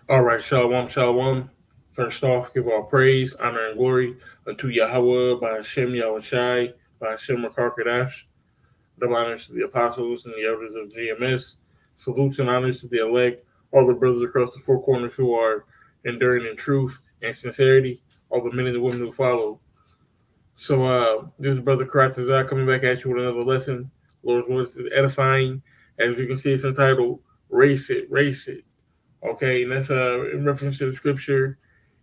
All right, shalom, shalom. First off, give all praise, honor, and glory unto Yahweh by Hashem Yahushai, by Hashem Rakar Double honors to the apostles and the elders of GMS. Salutes and honors to the elect, all the brothers across the four corners who are enduring in truth and sincerity, all the men and the women who follow. So, this is Brother Karatazar coming back at you with another lesson. Lord's word is edifying. As you can see, it's entitled Race It, Race It. Okay, and that's in reference to the scripture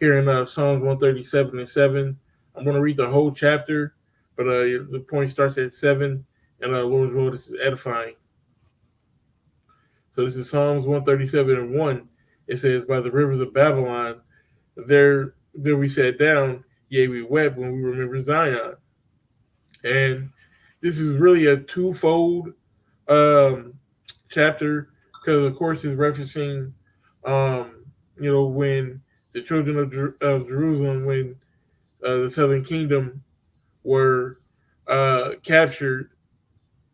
here in Psalms 137 and 7. I'm going to read the whole chapter, but the point starts at 7, and Lord's word is edifying. So this is Psalms 137 and 1. It says, by the rivers of Babylon, there we sat down, yea, we wept when we remembered Zion. And this is really a twofold um, chapter because, of course, it's referencing, um, when the children of Jerusalem, when the southern kingdom were captured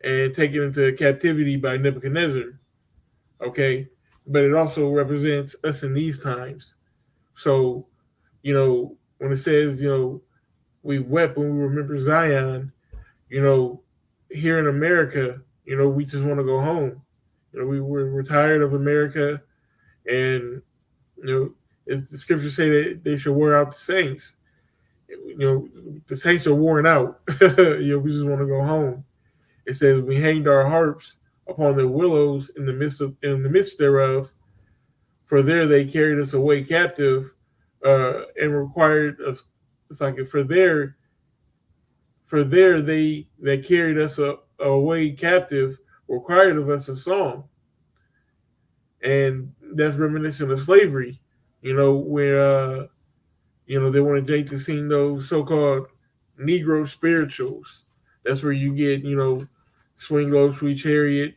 and taken into captivity by Nebuchadnezzar. Okay, but it also represents us in these times. So, when it says, we wept when we remember Zion, you know, here in America, we just want to go home. We're tired of America, and as the scriptures say that they should wear out the saints. The saints are worn out. We just want to go home. It says we hanged our harps upon the willows in the midst thereof, for there they carried us away captive, and required us. It's like for there they that carried us away captive required of us a song, and that's reminiscent of slavery. Where they wanted Jake to sing those so-called Negro spirituals. That's where you get swing low, sweet chariot,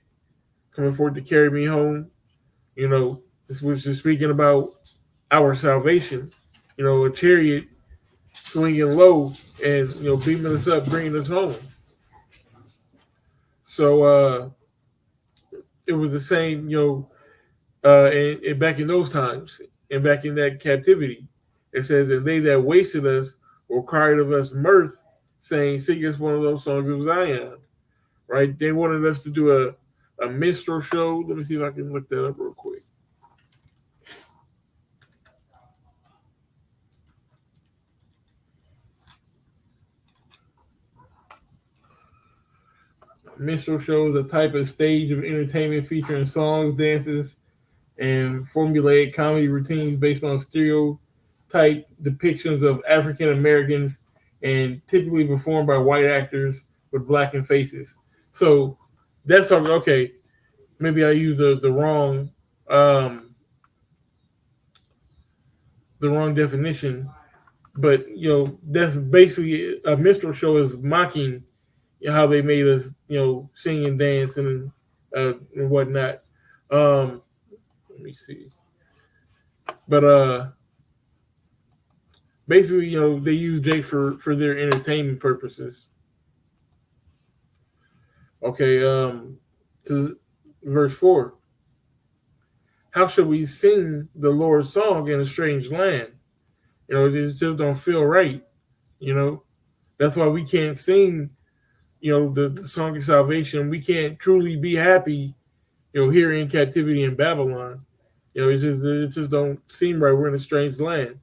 coming forth to carry me home. This was just speaking about our salvation. A chariot swinging low and beaming us up, bringing us home. So it was the same, and back in those times and back in that captivity. It says, and they that wasted us required of us mirth, saying, sing us one of those songs of Zion. Right? They wanted us to do a minstrel show. Let me see if I can look that up real quick. Minstrel show is a type of stage of entertainment featuring songs, dances, and formulaic comedy routines based on stereotype depictions of African Americans and typically performed by white actors with blackened faces. So that's talking. Okay, maybe I used um, the wrong definition, but that's basically a minstrel show is mocking how they made us sing and dance and whatnot. Let me see, but basically, they use Jake for their entertainment purposes. Okay, to verse 4. How shall we sing the Lord's song in a strange land? It just don't feel right. You know, that's why we can't sing. The song of salvation. We can't truly be happy. Here in captivity in Babylon. It just don't seem right. We're in a strange land.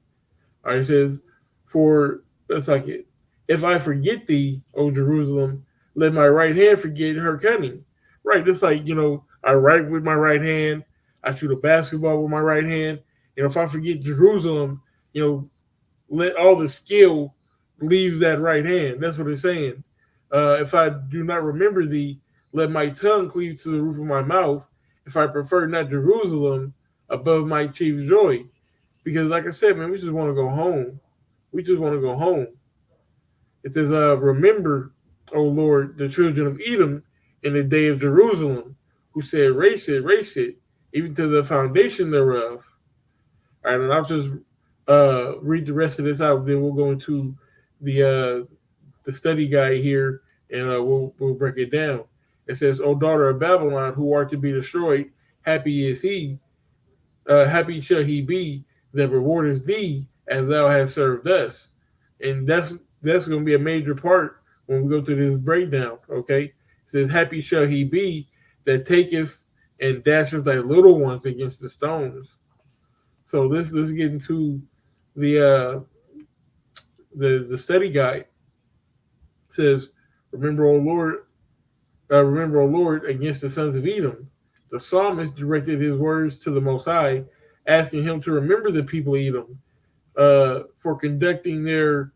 All right, it says, for it's like it. If I forget thee, O Jerusalem, let my right hand forget her cunning. Right, just like I write with my right hand, I shoot a basketball with my right hand. If I forget Jerusalem, you know, let all the skill leave that right hand. That's what it's saying. If I do not remember thee, let my tongue cleave to the roof of my mouth. If I prefer not Jerusalem above my chief joy, because like I said, man, we just want to go home. We just want to go home. It says, remember, O Lord, the children of Edom in the day of Jerusalem, who said, race it, even to the foundation thereof. All right, and I'll just read the rest of this out. Then we'll go into the study guide here, and we'll break it down. It says, O daughter of Babylon, who art to be destroyed, happy is he Happy shall he be that rewardeth thee as thou hast served us. And that's going to be a major part when we go through this breakdown. Okay, it says, happy shall he be that taketh and dasheth thy little ones against the stones. So let's get into the the study guide. It says, remember, O Lord, remember, O Lord, against the sons of Edom. The psalmist directed his words to the Most High, asking him to remember the people of Edom for conducting their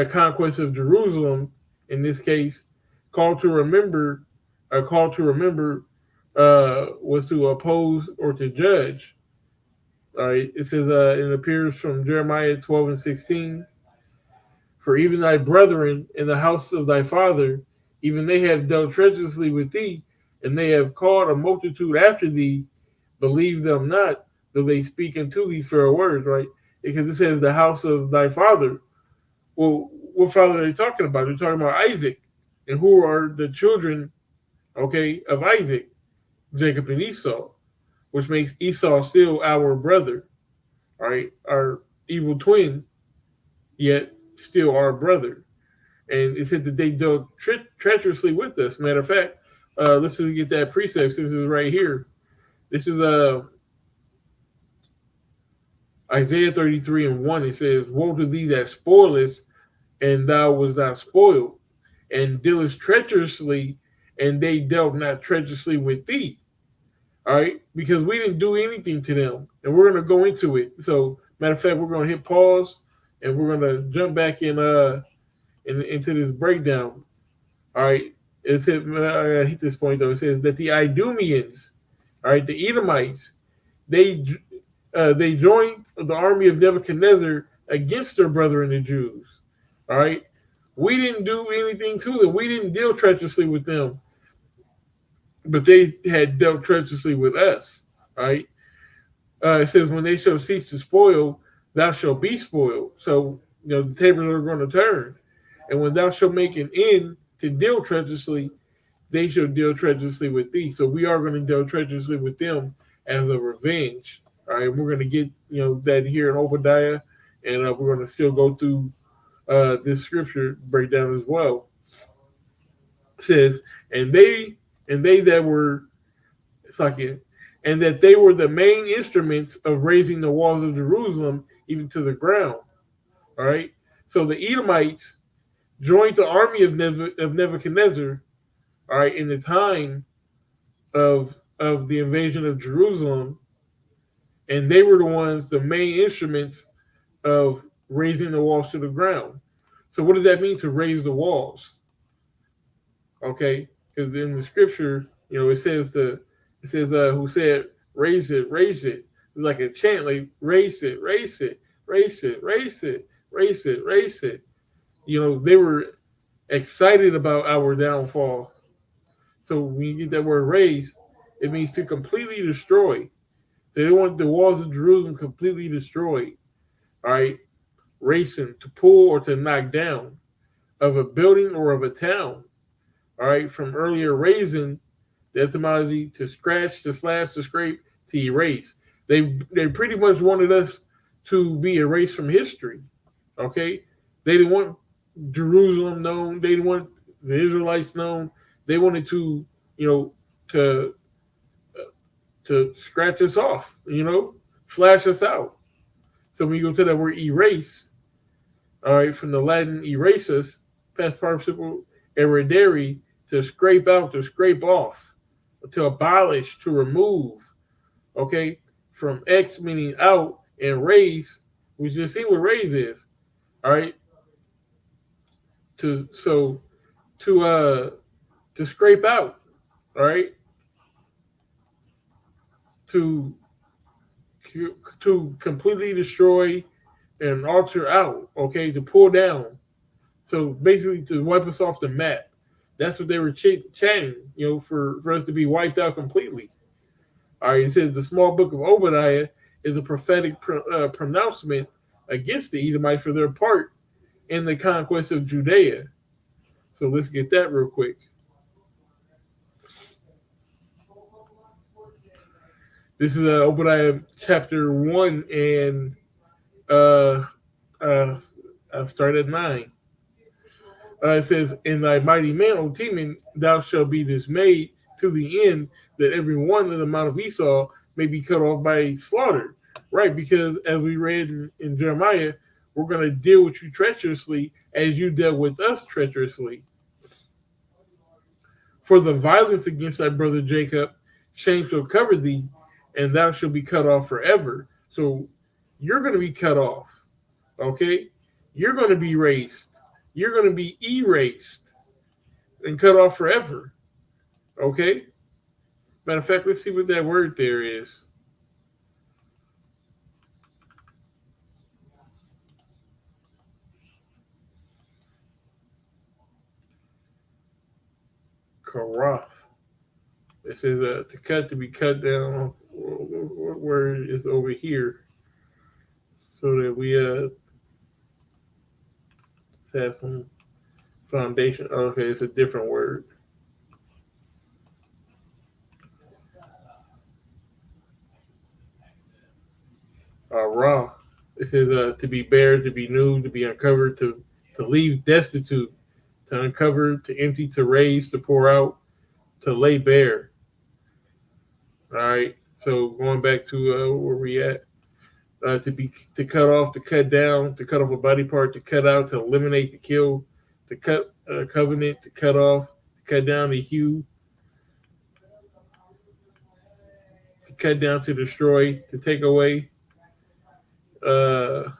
conquest of Jerusalem. In this case, call to remember, a call to remember was to oppose or to judge. All right, it says it appears from Jeremiah 12 and 16. For even thy brethren in the house of thy father, even they have dealt treacherously with thee, and they have called a multitude after thee. Believe them not, though they speak unto thee fair words, right? Because it says the house of thy father. Well, what father are they talking about? They're talking about Isaac. And who are the children, okay, of Isaac? Jacob and Esau, which makes Esau still our brother, all right? Our evil twin, yet still our brother. And it said that they dealt treacherously with us. Matter of fact, let's just get that precept. This is right here. This is Isaiah 33 and 1. It says, woe to thee that spoilest, and thou was not spoiled, and dealest treacherously, and they dealt not treacherously with thee. All right, because we didn't do anything to them, and we're going to go into it. So, matter of fact, we're going to hit pause, and we're going to jump back into this breakdown. All right, it says, I gotta hit this point though. It says that the Idumeans, all right, the Edomites, they they joined the army of Nebuchadnezzar against their brethren, the Jews. All right, we didn't do anything to them. We didn't deal treacherously with them, but they had dealt treacherously with us. All right, it says, when they shall cease to spoil, thou shalt be spoiled. So the tables are going to turn, and when thou shalt make an end to deal treacherously, they shall deal treacherously with thee. So we are going to deal treacherously with them as a revenge. All right, we're going to get that here in Obadiah, and we're going to still go through this scripture breakdown as well. It says, and they that were, it's like it, and that they were the main instruments of raising the walls of Jerusalem even to the ground. All right, so the Edomites joined the army of Nebuchadnezzar. All right, in the time of the invasion of Jerusalem, and they were the ones, the main instruments of raising the walls to the ground. So what does that mean to raise the walls? Okay, because in the scripture, it says who said raise it, raise it. It's like a chant, like raise it, raise it, raise it, raise it, raise it, raise it. They were excited about our downfall. So when you get that word raise, it means to completely destroy. They want the walls of Jerusalem completely destroyed. All right, racing, to pull or to knock down of a building or of a town. All right, from earlier raising, the etymology to scratch, to slash, to scrape, to erase. They pretty much wanted us to be erased from history. Okay, they didn't want Jerusalem known. They didn't want the Israelites known. They wanted to, to scratch us off, slash us out. So when you go to that word erase, all right, from the Latin erasus, past participle eridere, to scrape out, to scrape off, to abolish, to remove, okay, from X meaning out, and raise, we just see what raise is, all right, to scrape out, all right, to completely destroy and alter out, okay, to pull down. So basically to wipe us off the map. That's what they were chanting, for us to be wiped out completely. All right, it says the small book of Obadiah is a prophetic pronouncement against the Edomites for their part in the conquest of Judea. So let's get that real quick. This is Obadiah chapter 1, and uh, uh, I'll start at 9. It says, "In thy mighty man, O Teman, thou shalt be dismayed to the end that every one of the mount of Esau may be cut off by slaughter." Right, because as we read in Jeremiah, we're going to deal with you treacherously as you dealt with us treacherously. For the violence against thy brother Jacob, shame shall cover thee, and thou shalt be cut off forever. So you're going to be cut off, okay? You're going to be erased. You're going to be erased and cut off forever, okay? Matter of fact, let's see what that word there is. Karath. It says to cut, to be cut down. What word is over here? So that we have some foundation. Okay, it's a different word. Raw. It says to be bare, to be nude, to be uncovered, to leave destitute, to uncover, to empty, to raise, to pour out, to lay bare. All right. So going back to where we at, to cut off, to cut down, to cut off a body part, to cut out, to eliminate, to kill, to cut covenant, to cut off, to cut down, to hew, to cut down, to destroy, to take away. Uh,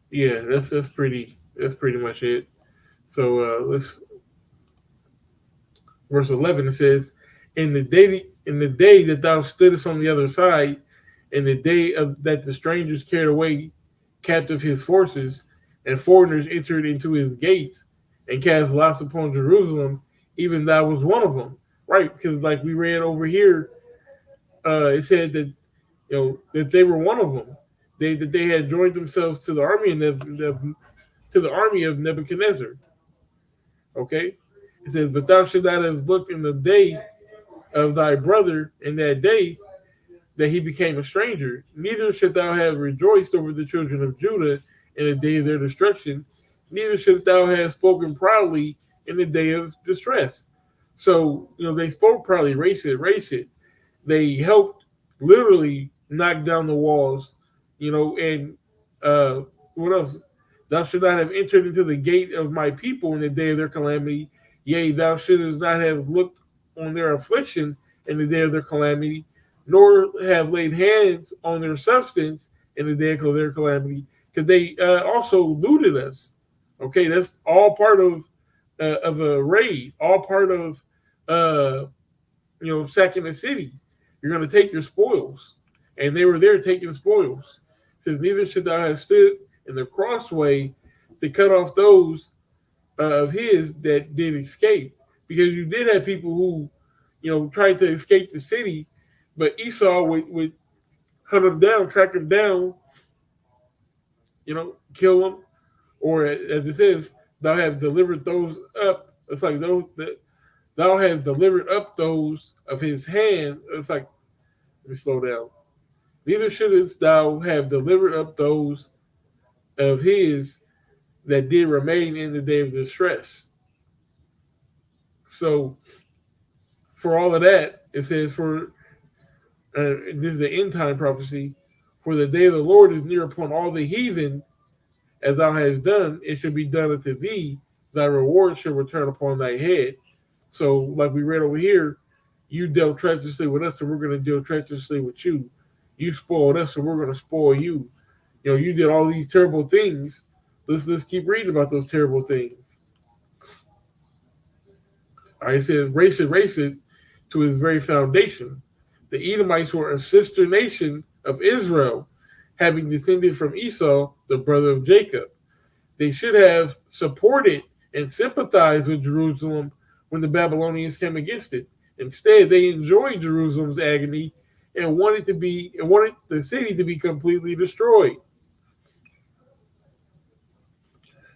yeah, that's pretty much it. So let's verse 11. It says, "In the day that thou stoodest on the other side, in the day of that the strangers carried away captive his forces, and foreigners entered into his gates, and cast lots upon Jerusalem, even thou was one of them." Right, because like we read over here, it said that that they were one of them. They had joined themselves to the army to the army of Nebuchadnezzar. Okay, it says, "But thou should not have looked in the day of thy brother in that day that he became a stranger. Neither should thou have rejoiced over the children of Judah in the day of their destruction. Neither should thou have spoken proudly in the day of distress." So, they spoke proudly, race it, race it. They helped literally knock down the walls, and what else? "Thou should not have entered into the gate of my people in the day of their calamity. Yea, thou shouldst not have looked on their affliction in the day of their calamity, nor have laid hands on their substance in the day of their calamity, because they also looted us." Okay, that's all part of a raid, all part of uh, sacking the city. You're going to take your spoils, and they were there taking spoils. It says, "Neither should thou have stood in the crossway to cut off those of his that did escape," because you did have people who tried to escape the city, but Esau would hunt them down, track them down, kill them, or as it says, "Thou have delivered those up." It's like those that thou hast delivered up those of his hand. It's like, let me slow down. "Neither shouldst thou have delivered up those of his that did remain in the day of distress." So for all of that, it says, "For this is the end time prophecy. For the day of the Lord is near upon all the heathen, as thou hast done, it shall be done unto thee. Thy reward shall return upon thy head." So, like we read over here, you dealt treacherously with us, so we're going to deal treacherously with you. You spoiled us, so we're going to spoil you. You did all these terrible things. Let's keep reading about those terrible things. All right, it says, race it to its very foundation. The Edomites were a sister nation of Israel, having descended from Esau, the brother of Jacob. They should have supported and sympathized with Jerusalem when the Babylonians came against it. Instead, they enjoyed Jerusalem's agony and wanted the city to be completely destroyed.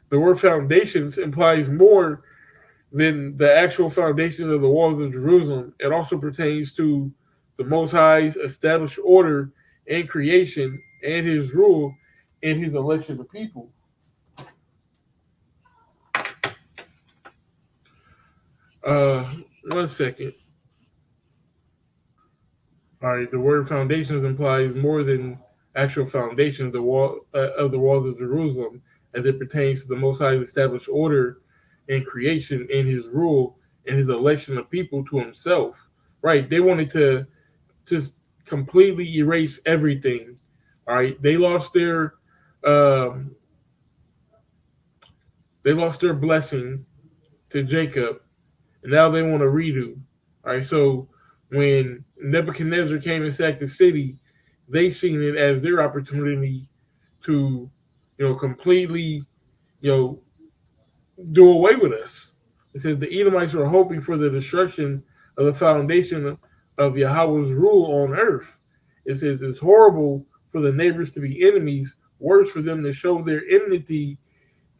The word foundations implies more then the actual foundation of the walls of Jerusalem, it also pertains to the Most High's established order and creation and his rule and his election of people. Uh, 1 second. All right, the word foundations implies more than actual foundations of the walls of Jerusalem, as it pertains to the Most High's established order and creation and his rule and his election of people to himself. Right? They wanted to just completely erase everything. All right, um, they lost their blessing to Jacob, and now they want to redo. All right, so when Nebuchadnezzar came and sacked the city, they seen it as their opportunity to, completely, you know, do away with us. It says the Edomites were hoping for the destruction of the foundation of Yahweh's rule on earth. It says it's horrible for the neighbors to be enemies, worse for them to show their enmity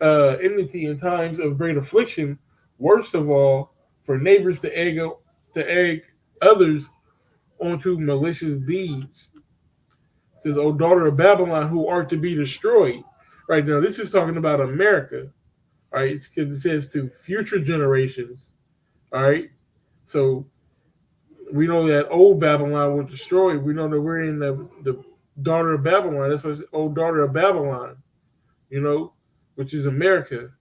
in times of great affliction. Worst of all, for neighbors to egg others onto malicious deeds. It says, "O daughter of Babylon, who art to be destroyed." Right now, this is talking about America. All right, because it says to future generations. All right, so we know that old Babylon was destroyed. We know that we're in the daughter of Babylon. That's what's old daughter of Babylon. You know, which is America.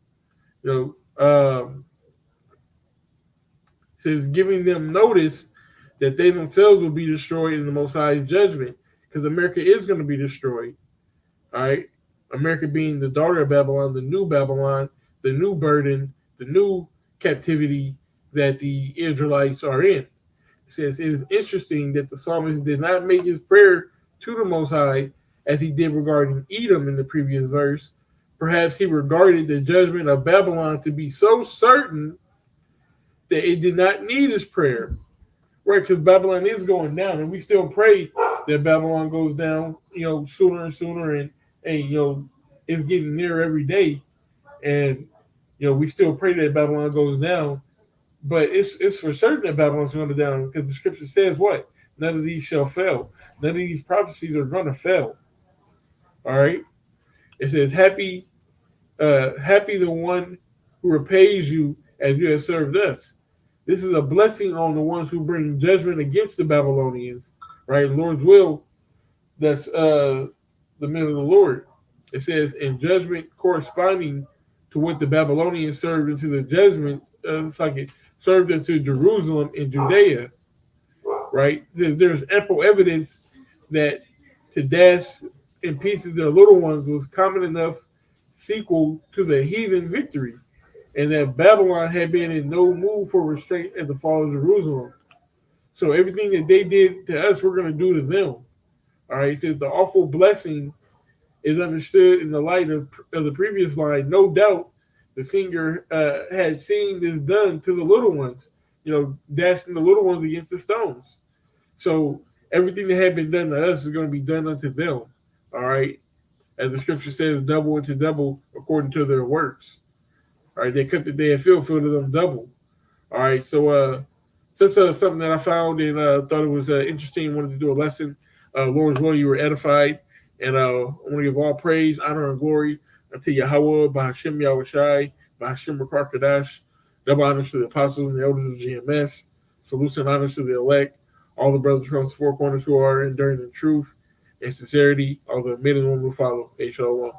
You says giving them notice that they themselves will be destroyed in the Most High's judgment, because America is going to be destroyed. All right, America being the daughter of Babylon, the new burden, the new captivity that the Israelites are in. It says it is interesting that the psalmist did not make his prayer to the Most High as he did regarding Edom in the previous verse. Perhaps he regarded the judgment of Babylon to be so certain that it did not need his prayer. Right, because Babylon is going down, and we still pray that Babylon goes down, sooner and sooner, and it's getting near every day, and we still pray that Babylon goes down, but it's for certain that Babylon's going to go down, because the scripture says what? None of these shall fail. None of these prophecies are going to fail. All right, it says, happy the one who repays you as you have served us. This is a blessing on the ones who bring judgment against the Babylonians, right? Lord's will, that's the men of the Lord. It says, in judgment corresponding to what the Babylonians served into the judgment, it's like it served into Jerusalem and Judea, right? There's ample evidence that to dash in pieces their little ones was common enough sequel to the heathen victory, and that Babylon had been in no mood for restraint at the fall of Jerusalem. So everything that they did to us, we're going to do to them. All right, it says the awful blessing is understood in the light of the previous line. No doubt the singer had seen this done to the little ones, dashing the little ones against the stones. So everything that had been done to us is going to be done unto them. All right, as the scripture says, double into double according to their works. All right, they cut the day of field to them double. All right, so just something that I found and thought it was interesting. Wanted to do a lesson. Lord's will, you were edified, and I want to give all praise, honor, and glory unto Yahweh, by Hashem Yahweh Shai, by Hashem Rakar Double honors to the apostles and the elders of GMS. Salutes and honors to the elect, all the brothers from the four corners who are enduring the truth and sincerity, all the men and women who follow. Shalom.